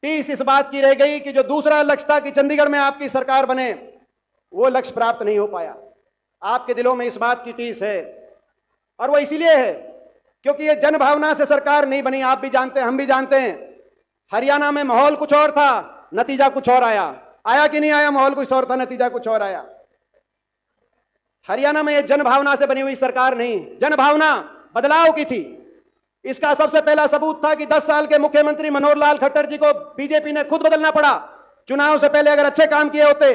टीस इस बात की रह गई कि जो दूसरा लक्ष्य था कि चंडीगढ़ में आपकी सरकार बने, वो लक्ष्य प्राप्त नहीं हो पाया। आपके दिलों में इस बात की टीस है, और वो इसीलिए है क्योंकि ये जनभावना से सरकार नहीं बनी। आप भी जानते हैं, हम भी जानते हैं। हरियाणा में माहौल कुछ और था, नतीजा कुछ और आया। आया कि नहीं आया? माहौल कुछ और था, नतीजा कुछ और आया। हरियाणा में ये जनभावना से बनी हुई सरकार नहीं, जनभावना बदलाव की थी। इसका सबसे पहला सबूत था कि 10 साल के मुख्यमंत्री मनोहर लाल खट्टर जी को बीजेपी ने खुद बदलना पड़ा। चुनाव से पहले अगर अच्छे काम किए होते,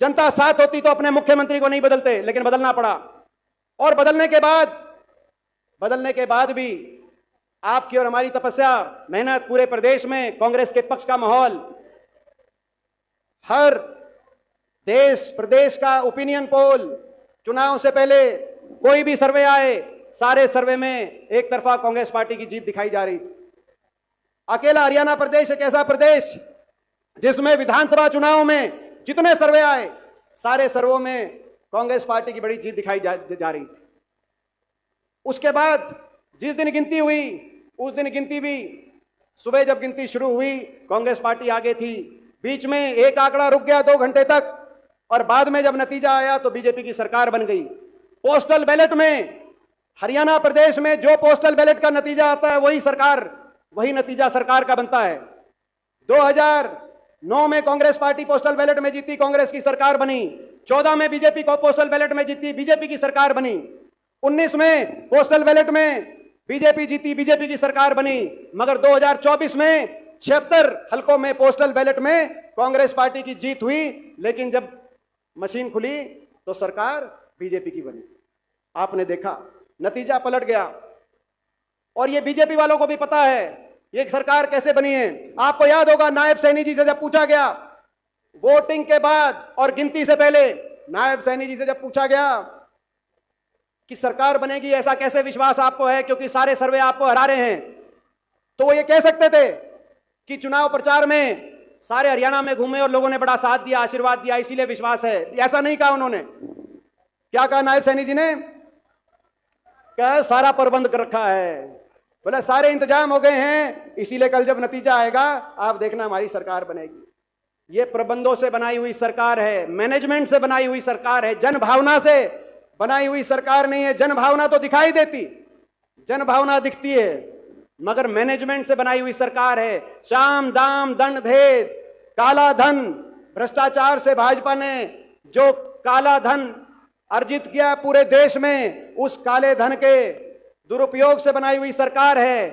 जनता साथ होती, तो अपने मुख्यमंत्री को नहीं बदलते, लेकिन बदलना पड़ा। और बदलने के बाद भी आपकी और हमारी तपस्या, मेहनत, पूरे प्रदेश में कांग्रेस के पक्ष का माहौल, हर देश प्रदेश का ओपिनियन पोल, चुनाव से पहले कोई भी सर्वे आए, सारे सर्वे में एक तरफा कांग्रेस पार्टी की जीत दिखाई जा रही थी। अकेला हरियाणा प्रदेश एक ऐसा प्रदेश जिसमें विधानसभा चुनाव में जितने सर्वे आए, सारे सर्वों में कांग्रेस पार्टी की बड़ी जीत दिखाई जा रही थी। उसके बाद जिस दिन गिनती हुई, उस दिन गिनती भी सुबह जब गिनती शुरू हुई, कांग्रेस पार्टी आगे थी। बीच में एक आंकड़ा रुक गया 2 घंटे तक, और बाद में जब नतीजा आया तो बीजेपी की सरकार बन गई। पोस्टल बैलेट में हरियाणा प्रदेश में जो पोस्टल बैलेट का नतीजा आता है, वही नतीजा सरकार का बनता है। 2009 में कांग्रेस पार्टी पोस्टल बैलेट में जीती, कांग्रेस की सरकार बनी। 14 में बीजेपी को पोस्टल बैलेट में जीती, बीजेपी की सरकार बनी। 19 में पोस्टल बैलेट में बीजेपी जीती, बीजेपी की सरकार बनी। मगर 2024 में 76 हलकों में पोस्टल बैलेट में कांग्रेस पार्टी की जीत हुई, लेकिन जब मशीन खुली तो सरकार बीजेपी की बनी। आपने देखा, नतीजा पलट गया। और ये बीजेपी वालों को भी पता है ये सरकार कैसे बनी है। आपको याद होगा, नायब सैनी जी से जब पूछा गया वोटिंग के बाद और गिनती से पहले, नायब सैनी जी से जब पूछा गया कि सरकार बनेगी, ऐसा कैसे विश्वास आपको है क्योंकि सारे सर्वे आपको हरा रहे हैं, तो वो ये कह सकते थे कि चुनाव प्रचार में सारे हरियाणा में घूमे और लोगों ने बड़ा साथ दिया, आशीर्वाद दिया, इसीलिए विश्वास है। ऐसा नहीं कहा उन्होंने। क्या कहा नायब सैनी जी ने? क्या सारा प्रबंध कर रखा है, बोले सारे इंतजाम हो गए हैं, इसीलिए कल जब नतीजा आएगा आप देखना हमारी सरकार बनेगी। ये प्रबंधों से बनाई हुई सरकार है, मैनेजमेंट से बनाई हुई सरकार है, जनभावना से बनाई हुई सरकार नहीं है। जनभावना तो दिखाई देती, जनभावना दिखती है, मगर मैनेजमेंट से बनाई हुई सरकार है। साम दाम दंड भेद, काला धन, भ्रष्टाचार से भाजपा ने जो काला धन अर्जित किया पूरे देश में, उस काले धन के दुरुपयोग से बनाई हुई सरकार है।